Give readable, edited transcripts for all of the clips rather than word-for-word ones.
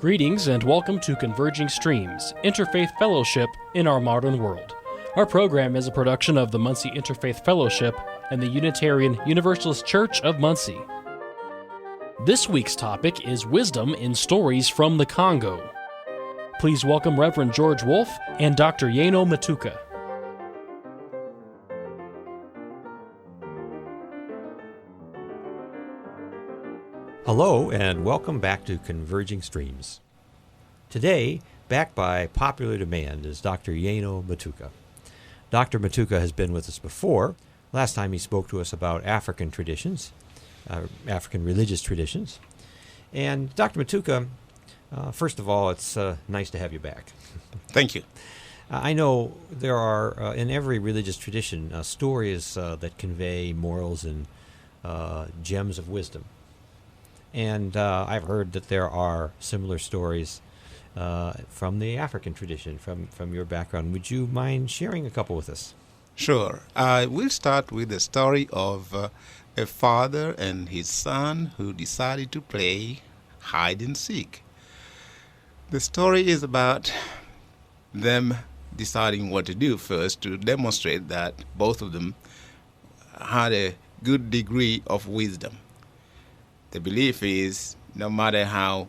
Greetings and welcome to Converging Streams, Interfaith Fellowship in Our Modern World. Our program is a production of the Muncie Interfaith Fellowship and the Unitarian Universalist Church of Muncie. This week's topic is Wisdom in Stories from the Congo. Please welcome Reverend George Wolfe and Dr. Yeno Matuka. Hello and welcome back to Converging Streams. Today, back by popular demand, is Dr. Yeno Matuka. Dr. Matuka has been with us before. Last time he spoke to us about African traditions, African religious traditions. And Dr. Matuka, first of all, it's nice to have you back. Thank you. I know there are, in every religious tradition, stories that convey morals and gems of wisdom. And I've heard that there are similar stories from the African tradition, from your background. Would you mind sharing a couple with us? Sure. We'll start with the story of a father and his son who decided to play hide and seek. The story is about them deciding what to do first to demonstrate that both of them had a good degree of wisdom. The belief is no matter how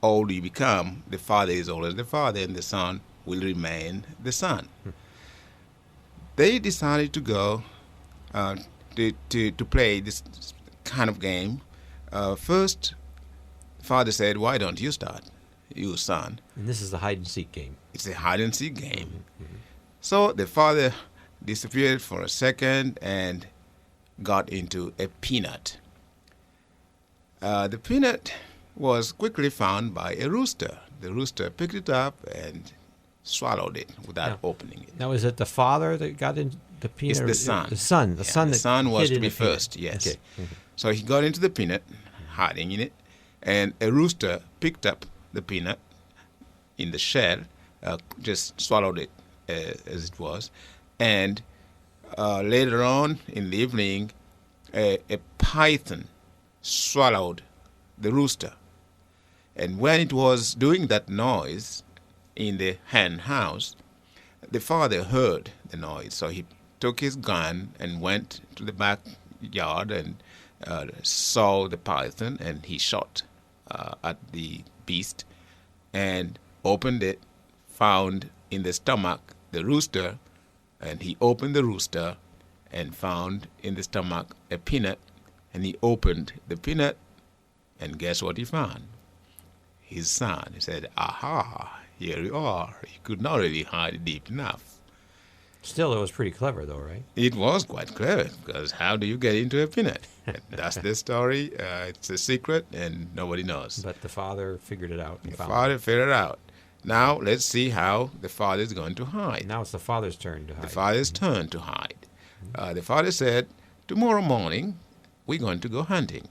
old you become, the father is always the father and the son will remain the son. They decided to go to play this kind of game. First, father said, "Why don't you start, you son?" And this is the hide and seek game. It's a hide and seek game. Mm-hmm. So the father disappeared for a second and got into a peanut. The peanut was quickly found by a rooster. The rooster picked it up and swallowed it without opening it. Now, is it the father that got in the peanut? It's the son. The son. The son was to be first, yes. Okay. Mm-hmm. So he got into the peanut, hiding in it, and a rooster picked up the peanut in the shell, just swallowed it as it was. And later on in the evening, a python swallowed the rooster. And when it was doing that noise in the hen house, the father heard the noise. So he took his gun and went to the backyard and saw the python, and he shot at the beast and opened it, found in the stomach the rooster, and he opened the rooster and found in the stomach a peanut. And he opened the peanut, and guess what he found? His son. He said, "Aha, here you are. You could not really hide deep enough." Still, it was pretty clever, though, right? It was quite clever, because how do you get into a peanut? That's the story. It's a secret, and nobody knows. But the father figured it out. The father figured it out. Now, let's see how the father is going to hide. Now it's the father's turn to hide. The father's turn to hide. The father said, "Tomorrow morning, we're going to go hunting."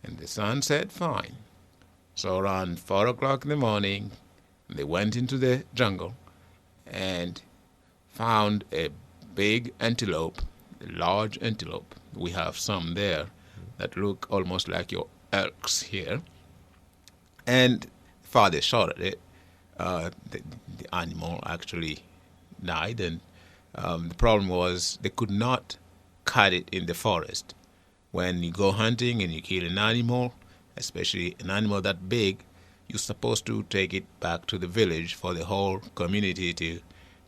And the son said, "Fine." So around 4 o'clock in the morning, they went into the jungle and found a big antelope, a large antelope. We have some there that look almost like your elks here. And father shot at it. The animal actually died, and the problem was they could not cut it in the forest. When you go hunting and you kill an animal, especially an animal that big, you're supposed to take it back to the village for the whole community to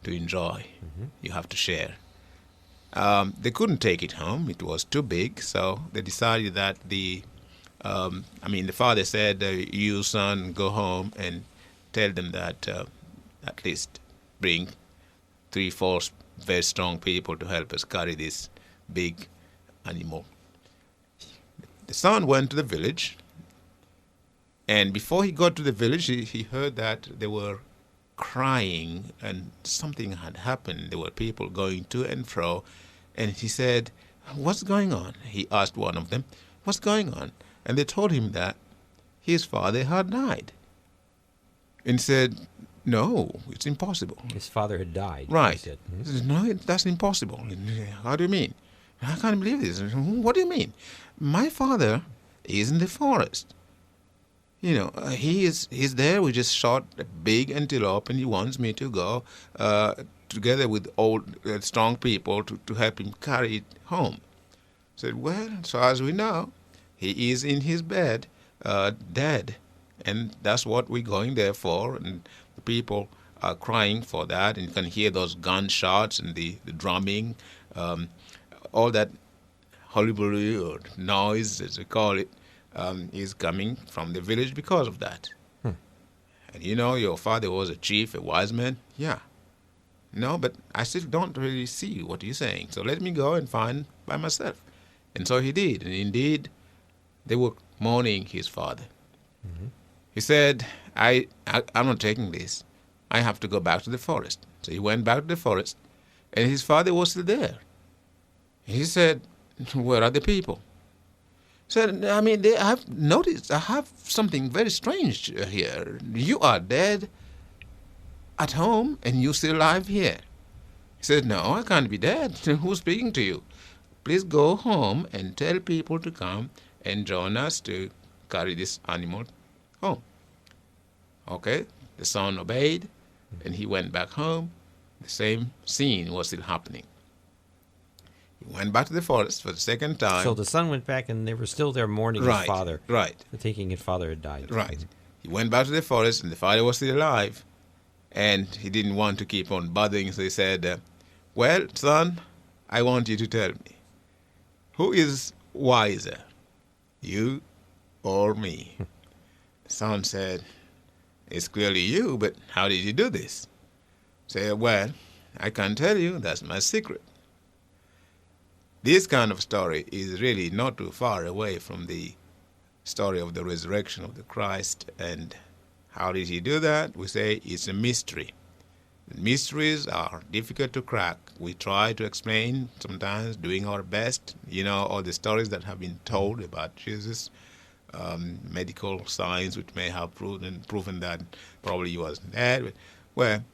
enjoy. Mm-hmm. You have to share. They couldn't take it home. It was too big, so they decided that the father said, "You, son, go home and tell them that at least bring 3-4 very strong people to help us carry this big animal." The son went to the village, and before he got to the village, he heard that they were crying and something had happened. There were people going to and fro, and he said, "What's going on?" He asked one of them, "What's going on?" And they told him that his father had died. And he said, "No, it's impossible." His father had died. Right. He said. He said, "No, that's impossible." "How do you mean?" "I can't believe this." "What do you mean?" "My father is in the forest. he's there. We just shot a big antelope, and he wants me to go together with old, strong people to help him carry it home. I said, well, so as we know, he is in his bed, dead, and that's what we're going there for. And the people are crying for that, and you can hear those gunshots and the drumming, all that hullabaloo or noise, as we call it, is coming from the village because of that. And your father was a chief, a wise man. Yeah. No, but I still don't really see what you're saying. So let me go and find by myself. And so he did. And indeed, they were mourning his father. Mm-hmm. He said, I'm not taking this. I have to go back to the forest. So he went back to the forest, and his father was still there. He said, where are the people? He said, I have noticed, I have something very strange here. You are dead at home, and you still alive here. He said, no, I can't be dead. Who's speaking to you? Please go home and tell people to come and join us to carry this animal home. Okay, the son obeyed, and he went back home. The same scene was still happening. He went back to the forest for the second time. So the son went back, and they were still there mourning his father. Right. Thinking his father had died. Right. He went back to the forest, and the father was still alive. And he didn't want to keep on bothering, so he said, well, son, I want you to tell me, who is wiser, you or me? The son said, it's clearly you, but how did you do this? Say, well, I can't tell you. That's my secret. This kind of story is really not too far away from the story of the resurrection of the Christ. And how did he do that? We say it's a mystery. The mysteries are difficult to crack. We try to explain, sometimes doing our best. All the stories that have been told about Jesus, medical science, which may have proven that probably he wasn't dead. Well,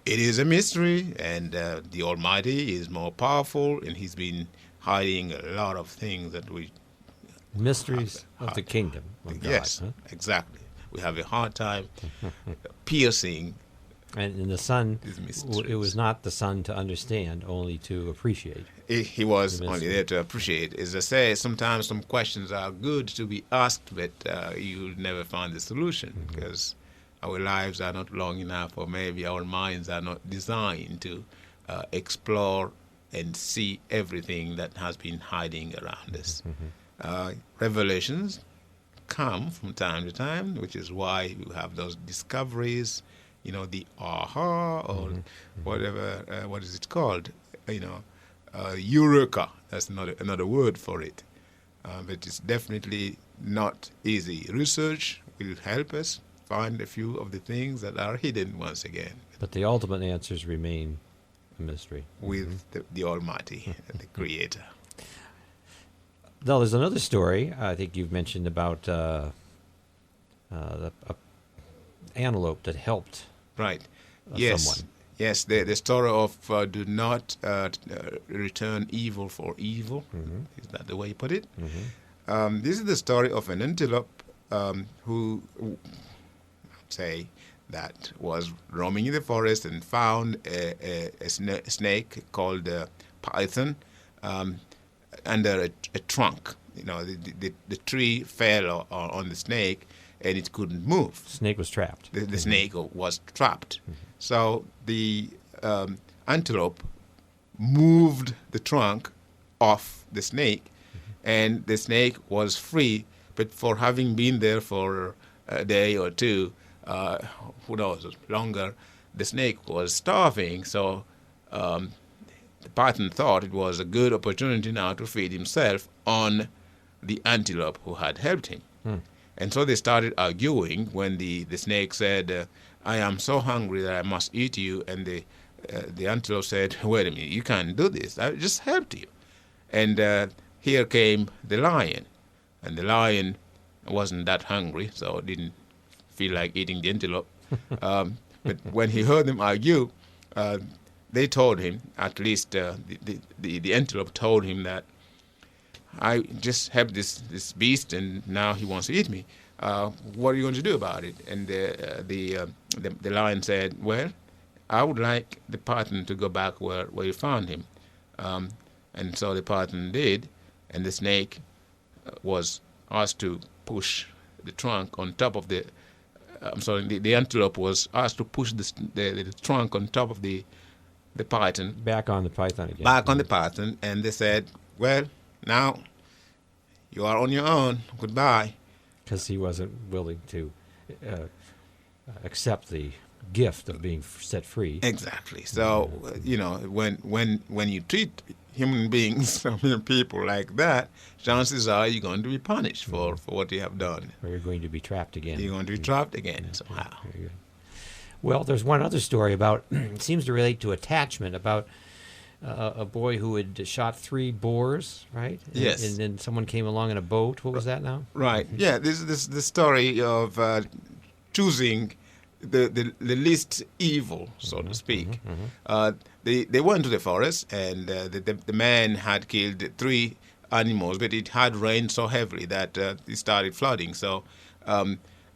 it is a mystery, and the Almighty is more powerful, and he's been hiding a lot of things that we... Mysteries of the kingdom of God. Yes, exactly. We have a hard time piercing. And in the son, it was not the son to understand, only to appreciate. He was only there to appreciate. As I say, sometimes some questions are good to be asked, but you never find the solution because our lives are not long enough, or maybe our minds are not designed to explore and see everything that has been hiding around us. Revelations come from time to time, which is why you have those discoveries, the aha or whatever, what is it called? Eureka. That's another word for it. But it's definitely not easy. Research will help us find a few of the things that are hidden once again. But the ultimate answers remain a mystery. With the Almighty, the Creator. Now, there's another story I think you've mentioned about the antelope that helped someone. Yes, the story of do not return evil for evil. Is that the way you put it? This is the story of an antelope who, say, that was roaming in the forest and found a snake called python under a trunk. The tree fell on the snake, and it couldn't move. The snake was trapped. The snake was trapped. So the antelope moved the trunk off the snake, and the snake was free. But for having been there for a day or two, who knows, longer, the snake was starving. So the python thought it was a good opportunity now to feed himself on the antelope who had helped him. And so they started arguing when the snake said, I am so hungry that I must eat you. And the antelope said, wait a minute, you can't do this. I just helped you. And here came the lion. And the lion wasn't that hungry, so didn't feel like eating the antelope. But when he heard them argue, they told him, at least the antelope told him that I just helped this beast, and now he wants to eat me. what are you going to do about it? And the lion said, well, I would like the python to go back where you found him. And so the python did, and the snake was asked to push the trunk on top of the the antelope was asked to push the trunk on top of the python. Back on the python again. Back on the python, and they said, well, now you are on your own. Goodbye. Because he wasn't willing to accept the gift of being set free. Exactly. So, when you treat human beings, people like that, chances are you're going to be punished for what you have done. Or you're going to be trapped again. You're going to be trapped again somehow. Very good. Well, there's one other story about, it seems to relate to attachment, about a boy who had shot 3 boars, right? Yes. And then someone came along in a boat. What was that now? Right. Yeah, this is the story of choosing the least evil, so to speak. They went to the forest, and the man had killed 3 animals, but it had rained so heavily that it started flooding. So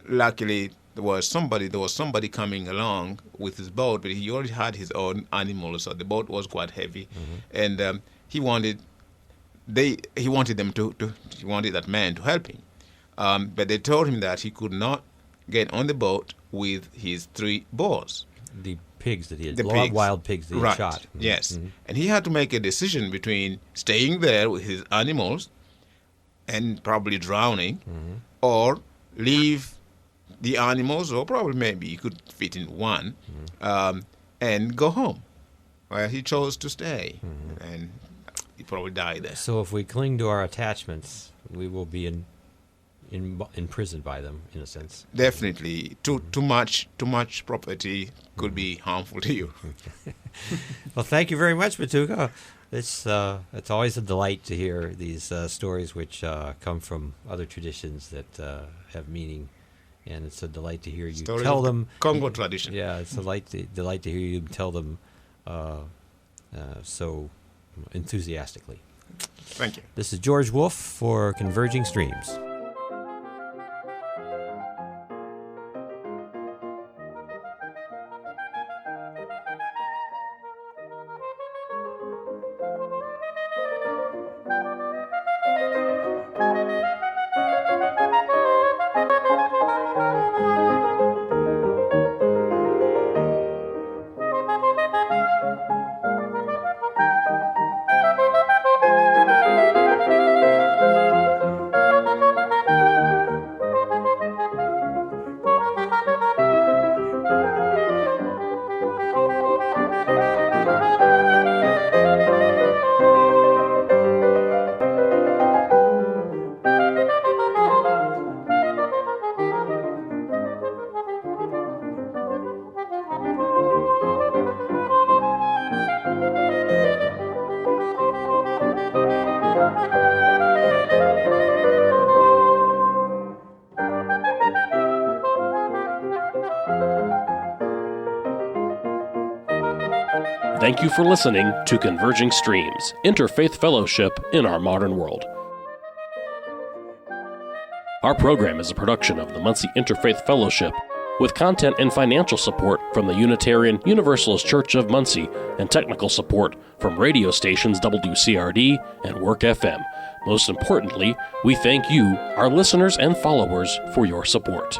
luckily there was somebody coming along with his boat, but he already had his own animals, so the boat was quite heavy, and he wanted that man to help him, but they told him that he could not get on the boat with his 3 boars. The pigs that he had, wild pigs that he right. had shot. Yes. And he had to make a decision between staying there with his animals and probably drowning, or leave the animals, or probably maybe he could fit in one, and go home. Well, he chose to stay, and he probably died there. So if we cling to our attachments, we will be imprisoned by them, in a sense. Definitely. Too much property could be harmful to you. Well, thank you very much, Matuka. It's always a delight to hear these stories which come from other traditions that have meaning, and it's a delight to hear you tell them. Congo tradition. Yeah, it's a delight to hear you tell them so enthusiastically. Thank you. This is George Wolfe for Converging Streams. Thank you for listening to Converging Streams, Interfaith Fellowship in Our Modern World. Our program is a production of the Muncie Interfaith Fellowship, with content and financial support from the Unitarian Universalist Church of Muncie and technical support from radio stations WCRD and Work FM. Most importantly, we thank you, our listeners and followers, for your support.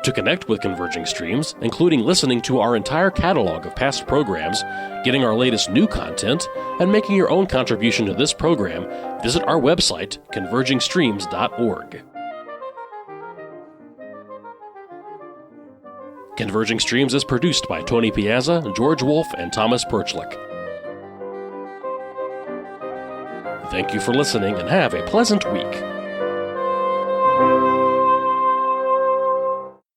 To connect with Converging Streams, including listening to our entire catalog of past programs, getting our latest new content, and making your own contribution to this program, visit our website, convergingstreams.org. Converging Streams is produced by Tony Piazza, George Wolfe, and Thomas Perchlik. Thank you for listening and have a pleasant week.